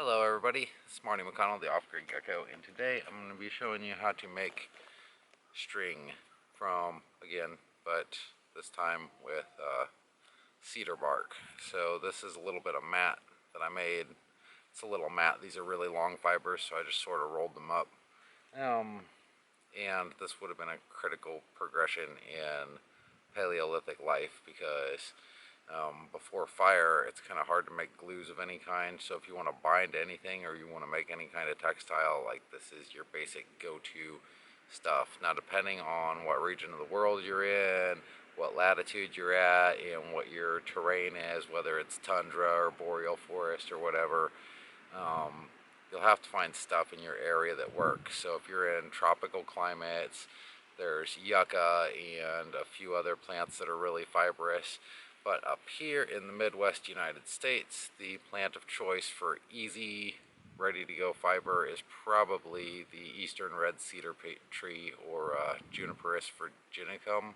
Hello everybody, it's Marty McConnell, the Off-Grid Gecko, and today I'm going to be showing you how to make string from, again, but this time with cedar bark. So this is a little bit of mat that I made. It's a little mat. These are really long fibers, so I just sort of rolled them up. And this would have been a critical progression in Paleolithic life because before fire it's kind of hard to make glues of any kind. So if you want to bind anything or you want to make any kind of textile, like this is your basic go-to stuff. Now depending on what region of the world you're in, what latitude you're at, and what your terrain is, whether it's tundra or boreal forest or whatever, you'll have to find stuff in your area that works. So if you're in tropical climates, there's yucca and a few other plants that are really fibrous. But up here in the Midwest United States, the plant of choice for easy, ready-to-go fiber is probably the eastern red cedar tree, or Juniperus virginicum.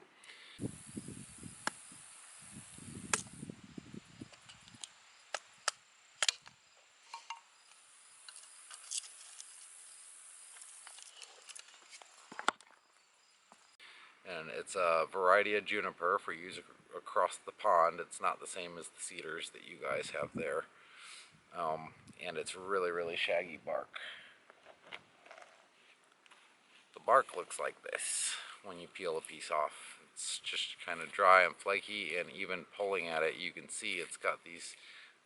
And it's a variety of juniper for use across the pond. It's not the same as the cedars that you guys have there. And it's really shaggy bark. The bark looks like this when you peel a piece off. It's just kind of dry and flaky, and even pulling at it you can see it's got these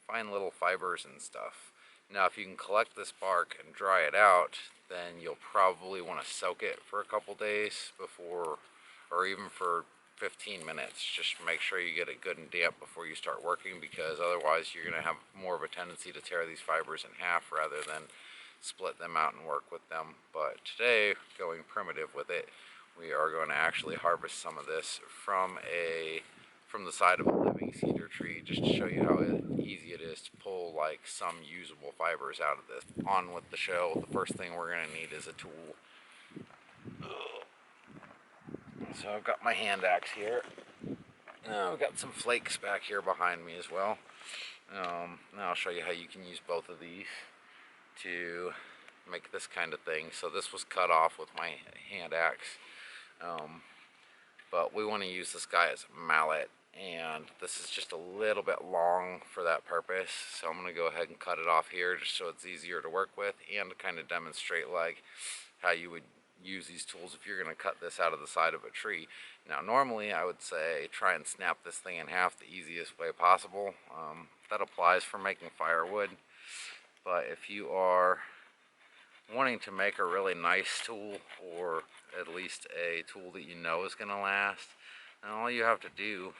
fine little fibers and stuff. Now if you can collect this bark and dry it out, then you'll probably want to soak it for a couple days before, or even for 15 minutes. Just make sure you get it good and damp before you start working, because otherwise you're going to have more of a tendency to tear these fibers in half rather than split them out and work with them. But today, going primitive with it, we are going to actually harvest some of this from the side of a living cedar tree, just to show you how easy it is to pull like some usable fibers out of this. On with the show. The first thing we're going to need is a tool. So I've got my hand axe here. Now I've got some flakes back here behind me as well. Now I'll show you how you can use both of these to make this kind of thing. So this was cut off with my hand axe, but we want to use this guy as a mallet, and this is just a little bit long for that purpose. So I'm going to go ahead and cut it off here just so it's easier to work with, and to kind of demonstrate like how you would use these tools if you're going to cut this out of the side of a tree. Now normally I would say try and snap this thing in half the easiest way possible. That applies for making firewood, but if you are wanting to make a really nice tool, or at least a tool that you know is going to last, then all you have to do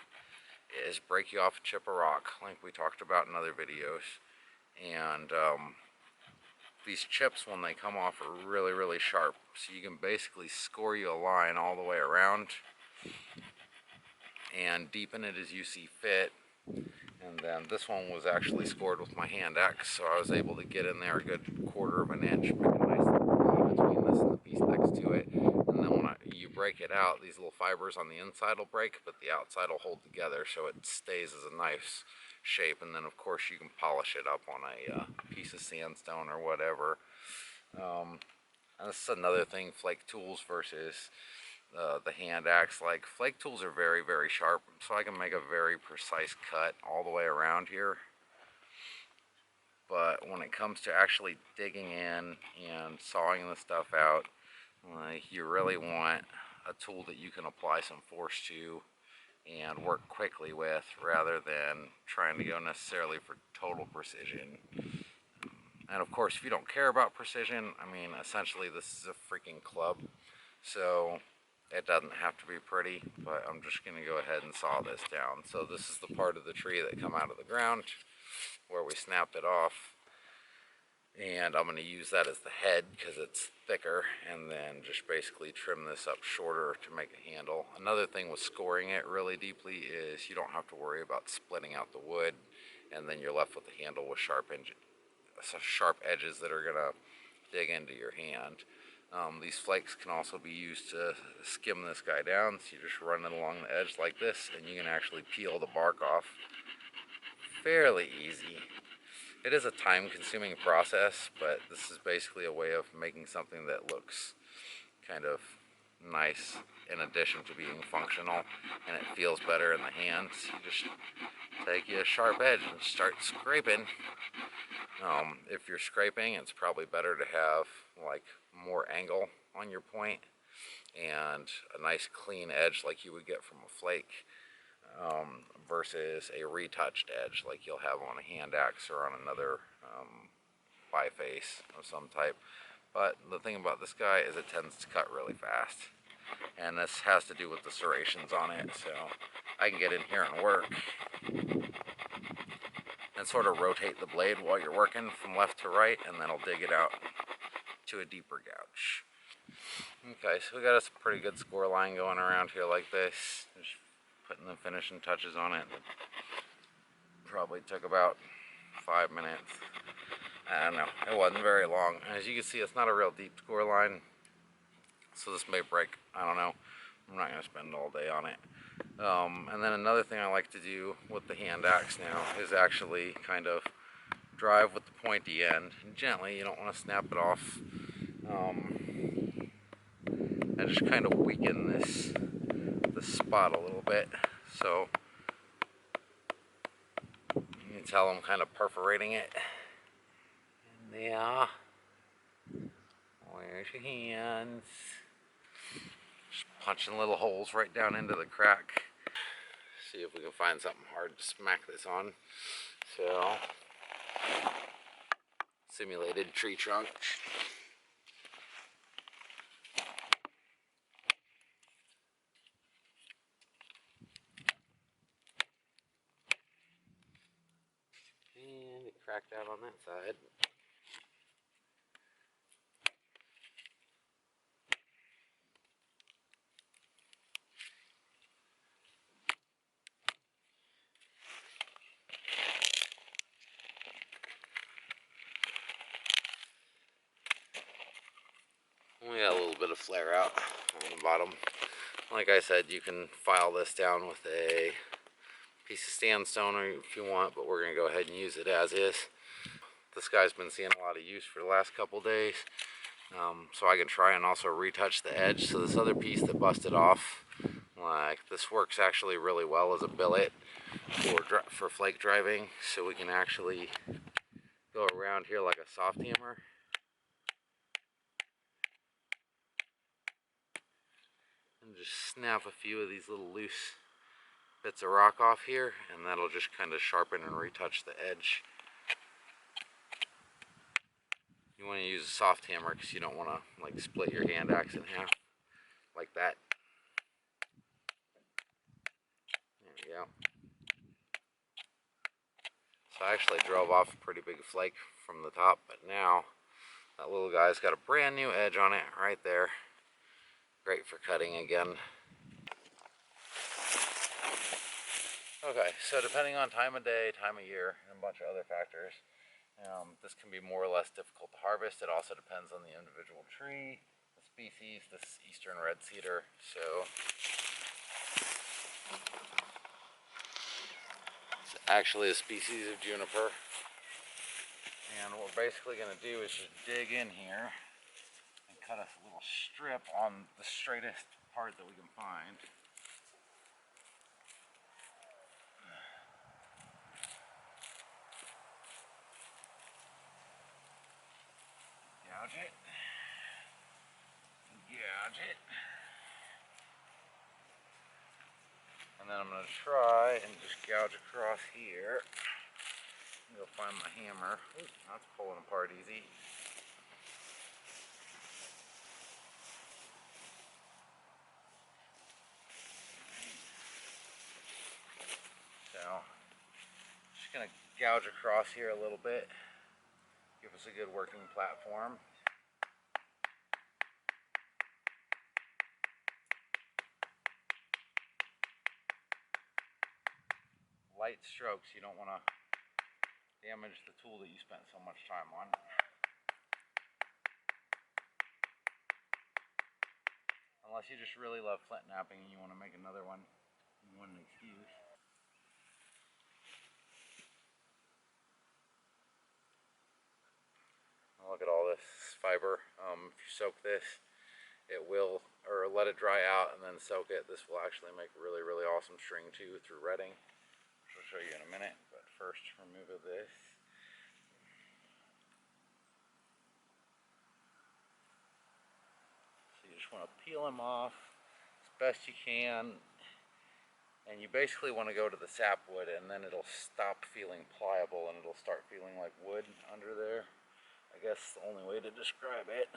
is break you off a chip of rock like we talked about in other videos. And these chips, when they come off, are really sharp, so you can basically score you a line all the way around and deepen it as you see fit. And then this one was actually scored with my hand axe, so I was able to get in there a good 1/4 of an inch, make a nice little between this and the piece next to it. And then when you break it out, these little fibers on the inside will break, but the outside will hold together so it stays as a nice shape. And then of course you can polish it up on a piece of sandstone or whatever. And this is another thing, flake tools versus the hand axe. Like, flake tools are very sharp, so I can make a very precise cut all the way around here. But when it comes to actually digging in and sawing the stuff out, you really want a tool that you can apply some force to and work quickly with, rather than trying to go necessarily for total precision. And of course, if you don't care about precision, I mean, essentially this is a freaking club, so it doesn't have to be pretty. But I'm just going to go ahead and saw this down. So this is the part of the tree that come out of the ground where we snapped it off, and I'm going to use that as the head because it's thicker, and then just basically trim this up shorter to make a handle. Another thing with scoring it really deeply is you don't have to worry about splitting out the wood, and then you're left with a handle with sharp edges that are going to dig into your hand. These flakes can also be used to skim this guy down, so you just run it along the edge like this, and you can actually peel the bark off fairly easy. It is a time-consuming process, but this is basically a way of making something that looks kind of nice in addition to being functional, and it feels better in the hands. You just take you a sharp edge and start scraping. If you're scraping, it's probably better to have like more angle on your point and a nice clean edge like you would get from a flake, versus a retouched edge like you'll have on a hand axe or on another biface of some type. But the thing about this guy is it tends to cut really fast, and this has to do with the serrations on it. So I can get in here and work and sort of rotate the blade while you're working from left to right, and then I'll dig it out to a deeper gouge. Okay, so we got a pretty good score line going around here like this. Just putting the finishing touches on it. Probably took about 5 minutes. I don't know, it wasn't very long. As you can see, it's not a real deep score line, so this may break, I don't know. I'm not going to spend all day on it. And then another thing I like to do with the hand axe now is actually kind of drive with the pointy end. Gently, you don't want to snap it off. And just kind of weaken this spot a little bit. So you can tell I'm kind of perforating it. And there. Where's your hands? Just punching little holes right down into the crack. See if we can find something hard to smack this on. So, simulated tree trunk. And it cracked out on that side. We got a little bit of flare out on the bottom. Like I said, you can file this down with a piece of sandstone if you want, but we're going to go ahead and use it as is. This guy's been seeing a lot of use for the last couple days, so I can try and also retouch the edge. So this other piece that busted off, like this works actually really well as a billet for flake driving, so we can actually go around here like a soft hammer. And just snap a few of these little loose bits of rock off here, and that'll just kind of sharpen and retouch the edge. You want to use a soft hammer because you don't want to like split your hand axe in half like that. There we go. So I actually drove off a pretty big flake from the top, but now that little guy's got a brand new edge on it right there. Great for cutting again. Okay, so depending on time of day, time of year, and a bunch of other factors, this can be more or less difficult to harvest. It also depends on the individual tree, the species. This is eastern red cedar, so it's actually a species of juniper. And what we're basically going to do is just dig in here and cut us a little strip on the straightest part that we can find. Gouge it. Gouge it. And then I'm going to try and just gouge across here. Go find my hammer. Ooh, that's pulling apart easy. So, just going to gouge across here a little bit. Give us a good working platform. Light strokes, you don't want to damage the tool that you spent so much time on. Unless you just really love flint knapping and you want to make another one, you want an excuse. look at all this fiber. If you soak this, it will, or let it dry out and then soak it, this will actually make really, really awesome string too through retting, which I'll show you in a minute. But first, remove this. So you just want to peel them off as best you can. And you basically want to go to the sapwood, and then it'll stop feeling pliable and it'll start feeling like wood under there. I guess the only way to describe it.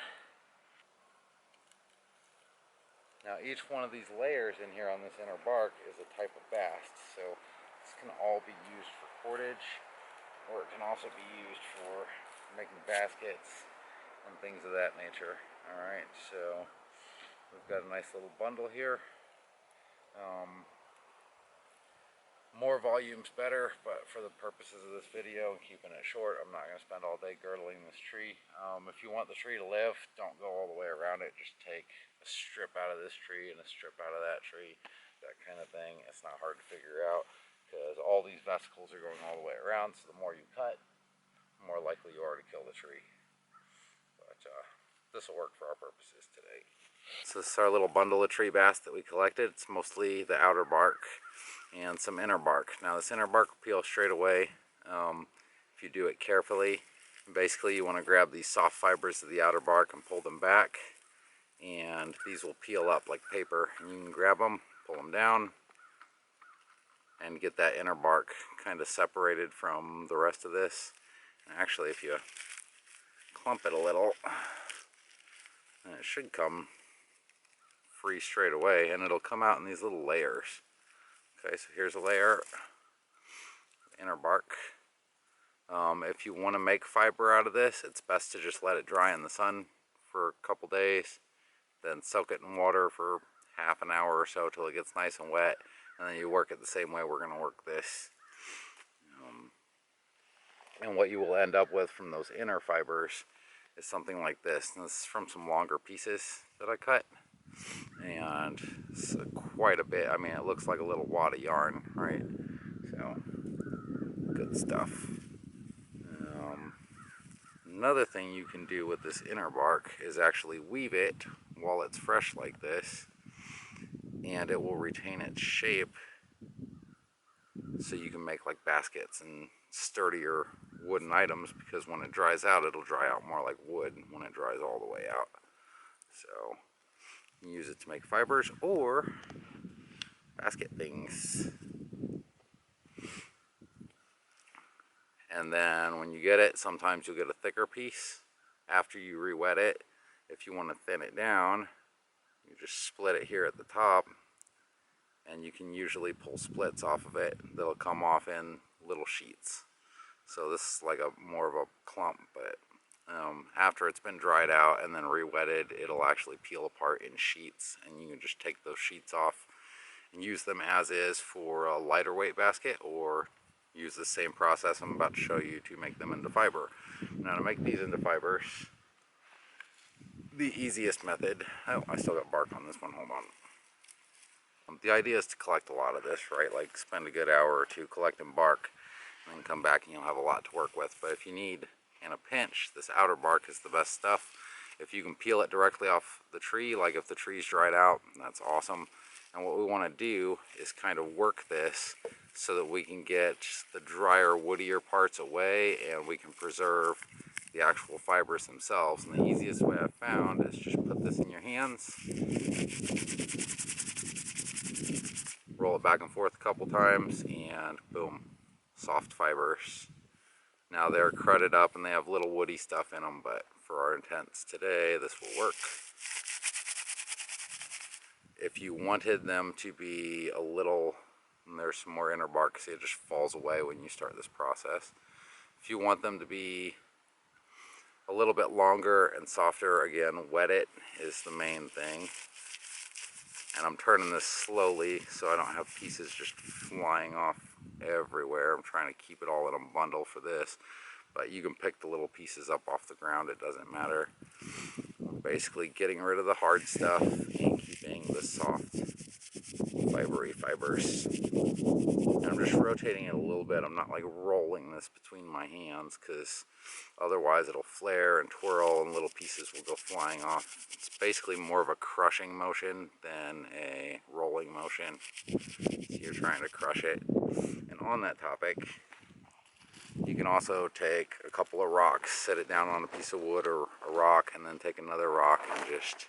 Now each one of these layers in here on this inner bark is a type of bast. So this can all be used for cordage, or it can also be used for making baskets and things of that nature. Alright, so we've got a nice little bundle here. More volume's better, but for the purposes of this video and keeping it short, I'm not going to spend all day girdling this tree. If you want the tree to live, don't go all the way around it. Just take a strip out of this tree and a strip out of that tree, that kind of thing. It's not hard to figure out because all these vesicles are going all the way around, so the more you cut, the more likely you are to kill the tree. But this will work for our purposes today. So this is our little bundle of tree bast that we collected. It's mostly the outer bark and some inner bark. Now this inner bark will peel straight away if you do it carefully. Basically you want to grab these soft fibers of the outer bark and pull them back, and these will peel up like paper, and you can grab them, pull them down, and get that inner bark kind of separated from the rest of this. And actually if you clump it a little, then it should come free straight away, and it'll come out in these little layers. Okay, so here's a layer, inner bark. If you want to make fiber out of this, it's best to just let it dry in the sun for a couple days, then soak it in water for half an hour or so till it gets nice and wet, and then you work it the same way we're going to work this. And what you will end up with from those inner fibers is something like this. And this is from some longer pieces that I cut. And it's quite a bit. I mean, it looks like a little wad of yarn, right? So, good stuff. Another thing you can do with this inner bark is actually weave it while it's fresh like this, and it will retain its shape, so you can make like baskets and sturdier wooden items, because when it dries out, it'll dry out more like wood when it dries all the way out. So you can use it to make fibers or basket things. And then when you get it, sometimes you'll get a thicker piece after you re-wet it. If you want to thin it down, you just split it here at the top, and you can usually pull splits off of it that'll come off in little sheets. So this is like a more of a clump, but after it's been dried out and then re-wetted, it'll actually peel apart in sheets, and you can just take those sheets off and use them as is for a lighter weight basket, or use the same process I'm about to show you to make them into fiber. Now to make these into fibers, the easiest method, oh, I still got bark on this one, hold on. The idea is to collect a lot of this, right? Like spend a good hour or two collecting bark, and then come back and you'll have a lot to work with. But if you need in a pinch, this outer bark is the best stuff. If you can peel it directly off the tree, like if the tree's dried out, that's awesome. And what we want to do is kind of work this so that we can get the drier, woodier parts away, and we can preserve the actual fibers themselves. And the easiest way I've found is just put this in your hands, roll it back and forth a couple times, and boom, soft fibers. Now they're crudded up and they have little woody stuff in them, but for our intents today, this will work. If you wanted them to be a little, and there's some more inner bark, see it just falls away when you start this process. If you want them to be a little bit longer and softer, again, wet it is the main thing. And I'm turning this slowly so I don't have pieces just flying off everywhere. I'm trying to keep it all in a bundle for this, but you can pick the little pieces up off the ground, it doesn't matter. I'm basically getting rid of the hard stuff and keeping the soft fibery fibers. And I'm just rotating it a little bit. I'm not like rolling this between my hands, because otherwise it'll flare and twirl and little pieces will go flying off. It's basically more of a crushing motion than a rolling motion. So you're trying to crush it. And on that topic, you can also take a couple of rocks, set it down on a piece of wood or a rock, and then take another rock and just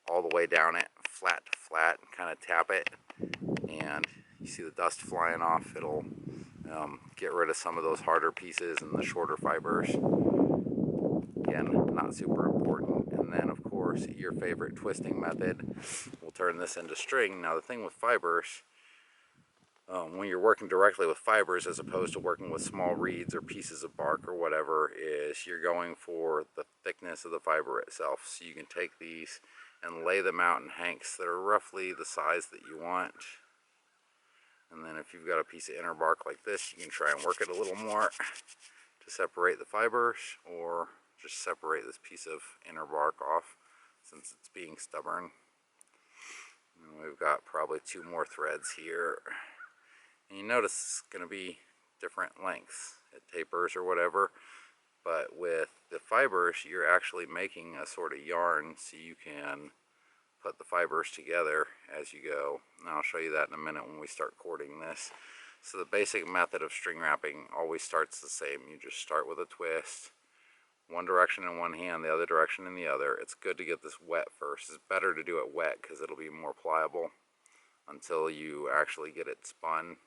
all the way down it, flat to flat, and kind of tap it. And you see the dust flying off. It'll get rid of some of those harder pieces and the shorter fibers. Again, not super important. And then, of course, your favorite twisting method. We'll turn this into string. Now, the thing with fibers, when you're working directly with fibers as opposed to working with small reeds or pieces of bark or whatever, is you're going for the thickness of the fiber itself. So you can take these and lay them out in hanks that are roughly the size that you want. And then if you've got a piece of inner bark like this, you can try and work it a little more to separate the fibers, or just separate this piece of inner bark off since it's being stubborn. And we've got probably 2 more threads here. And you notice it's going to be different lengths. It tapers or whatever. But with the fibers, you're actually making a sort of yarn, so you can put the fibers together as you go. And I'll show you that in a minute when we start cording this. So the basic method of string wrapping always starts the same. You just start with a twist, one direction in one hand, the other direction in the other. It's good to get this wet first. It's better to do it wet because it'll be more pliable until you actually get it spun.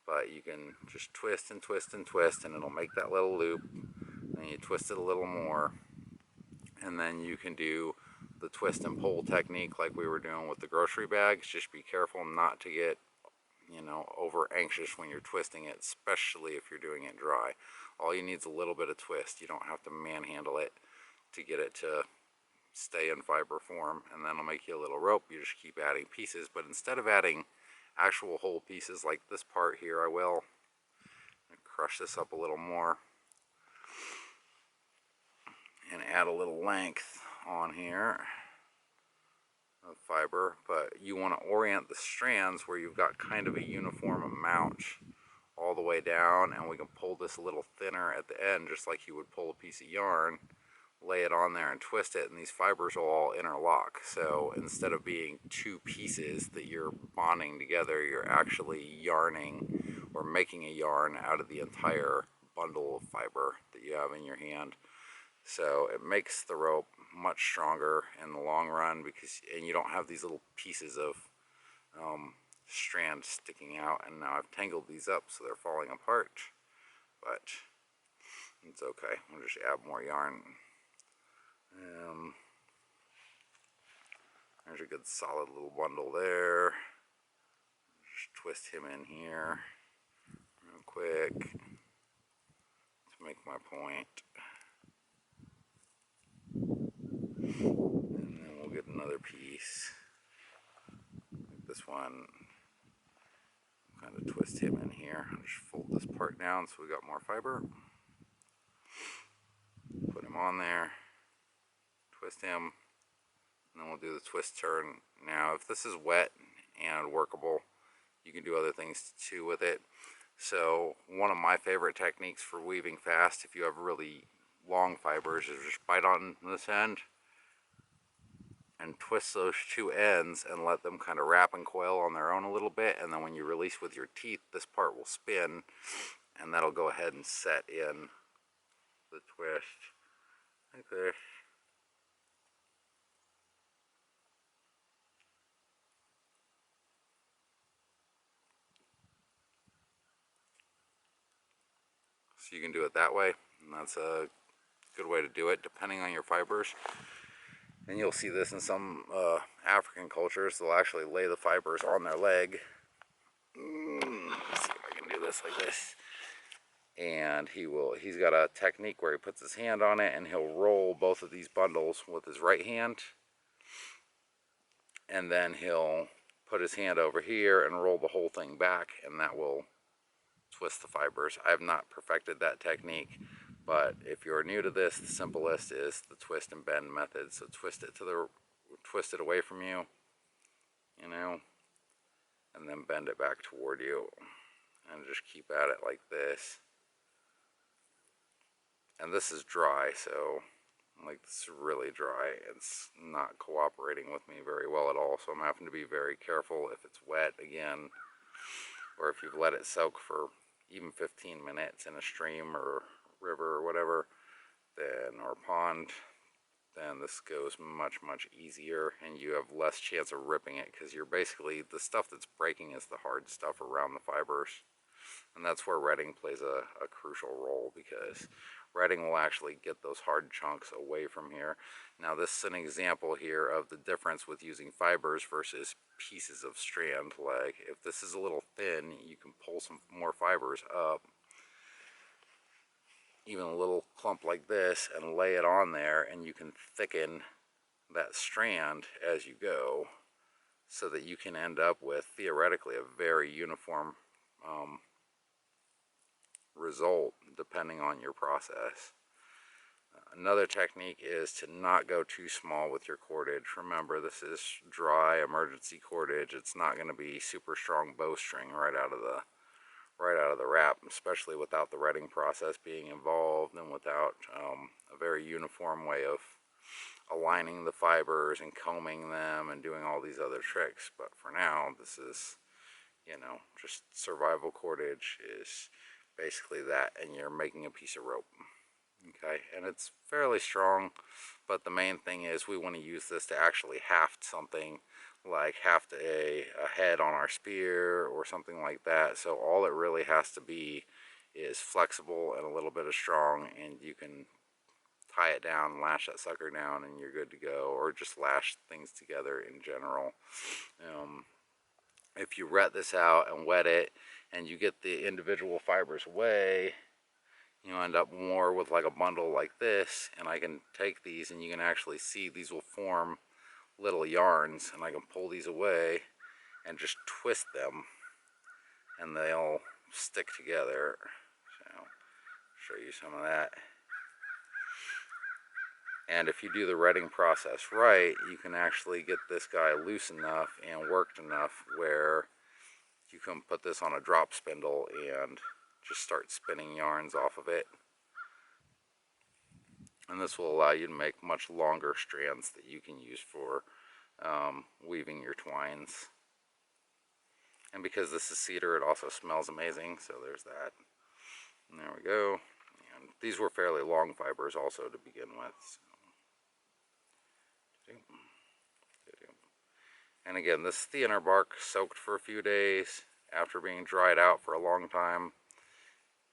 But you can just twist and twist and twist, and it'll make that little loop. Then you twist it a little more, and then you can do the twist and pull technique like we were doing with the grocery bags. Just be careful not to get, over anxious when you're twisting it, especially if you're doing it dry. All you need is a little bit of twist. You don't have to manhandle it to get it to stay in fiber form, and then it'll make you a little rope. You just keep adding pieces, but instead of adding actual whole pieces like this part here, I will crush this up a little more and add a little length on here of fiber. But you want to orient the strands where you've got kind of a uniform amount all the way down, and we can pull this a little thinner at the end, just like you would pull a piece of yarn, lay it on there and twist it, and these fibers will all interlock. So instead of being 2 pieces that you're bonding together, you're actually yarning or making a yarn out of the entire bundle of fiber that you have in your hand. So it makes the rope much stronger in the long run, and you don't have these little pieces of strand sticking out. And now I've tangled these up so they're falling apart, but it's okay. We'll just add more yarn. There's a good solid little bundle there. Just twist him in here real quick to make my point. And then we'll get another piece like this one. Kind of twist him in here. I'll just fold this part down so we got more fiber. Put him on there. Twist him. And then we'll do the twist turn. Now, if this is wet and workable, you can do other things too with it. So one of my favorite techniques for weaving fast, if you have really long fibers, is just bite on this end and twist those 2 ends and let them kind of wrap and coil on their own a little bit. And then when you release with your teeth, this part will spin, and that'll go ahead and set in the twist like this. So you can do it that way, and that's a good way to do it depending on your fibers. And you'll see this in some African cultures. They'll actually lay the fibers on their leg. Let's see if I can do this like this. And he's got a technique where he puts his hand on it and he'll roll both of these bundles with his right hand. And then he'll put his hand over here and roll the whole thing back, and that will twist the fibers. I have not perfected that technique, but if you're new to this, the simplest is the twist and bend method. So twist it away from you, and then bend it back toward you, and just keep at it like this. And this is dry, so like this is really dry. It's not cooperating with me very well at all, so I'm having to be very careful if it's wet again, or if you've let it soak for even 15 minutes in a stream or river or whatever, then, or pond, then this goes much easier, and you have less chance of ripping it, because you're basically, the stuff that's breaking is the hard stuff around the fibers. And that's where retting plays a crucial role, because retting will actually get those hard chunks away from here. Now this is an example here of the difference with using fibers versus pieces of strand. Like if this is a little thin, you can pull some more fibers up, even a little clump like this, and lay it on there, and you can thicken that strand as you go, so that you can end up with theoretically a very uniform result depending on your process. Another technique is to not go too small with your cordage. Remember, this is dry emergency cordage. It's not going to be super strong bowstring right out of the wrap, especially without the retting process being involved, and without a very uniform way of aligning the fibers and combing them and doing all these other tricks. But for now, this is, you know, just survival cordage is basically that, and you're making a piece of rope. Okay, and it's fairly strong, but the main thing is we want to use this to actually haft something, like haft a head on our spear or something like that. So all it really has to be is flexible and a little bit of strong, and you can tie it down, lash that sucker down, and you're good to go. Or just lash things together in general. If you ret this out and wet it, and you get the individual fibers away, you end up more with like a bundle like this. And I can take these, and you can actually see these will form little yarns, and I can pull these away and just twist them, and they'll stick together. So I'll show you some of that. And if you do the retting process right, you can actually get this guy loose enough and worked enough where you can put this on a drop spindle and just start spinning yarns off of it. And this will allow you to make much longer strands that you can use for weaving your twines. And because this is cedar, it also smells amazing, so there's that. And there we go. And these were fairly long fibers also to begin with. So. And again, this thinner bark soaked for a few days after being dried out for a long time,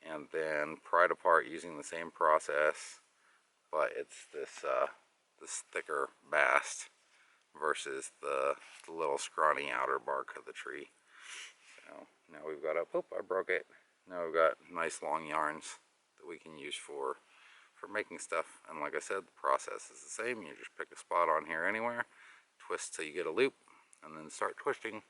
and then pried apart using the same process, but it's this this thicker bast versus the little scrawny outer bark of the tree. So now we've got I broke it. Now we've got nice long yarns that we can use for making stuff. And like I said, the process is the same. You just pick a spot on here anywhere, twist till you get a loop, and then start twisting.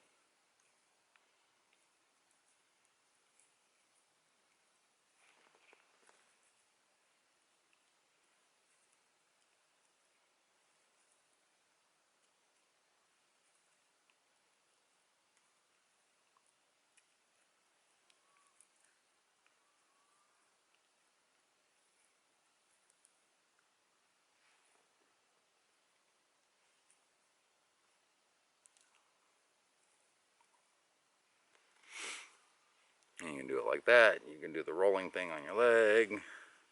And you can do it like that. You can do the rolling thing on your leg,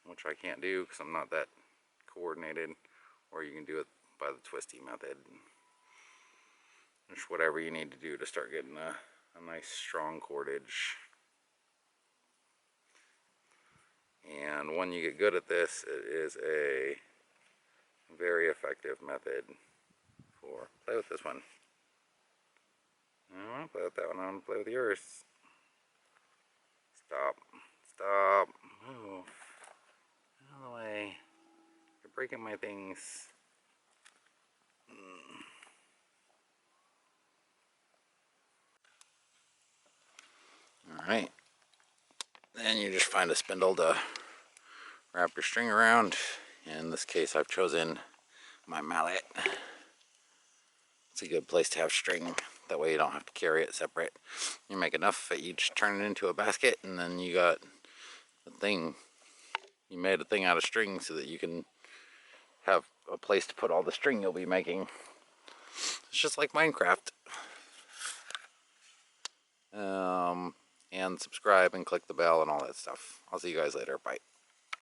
which I can't do because I'm not that coordinated. Or you can do it by the twisty method. Just whatever you need to do to start getting a nice strong cordage. And when you get good at this, it is a very effective method for, play with this one. I don't want to play with that one, I want to play with yours. Stop. Stop. Move. Out of the way. You're breaking my things. Alright. Then you just find a spindle to wrap your string around. In this case, I've chosen my mallet. It's a good place to have string. That way you don't have to carry it separate. You make enough that you just turn it into a basket, and then you got a thing. You made a thing out of string so that you can have a place to put all the string you'll be making. It's just like Minecraft. And subscribe and click the bell and all that stuff. I'll see you guys later. Bye.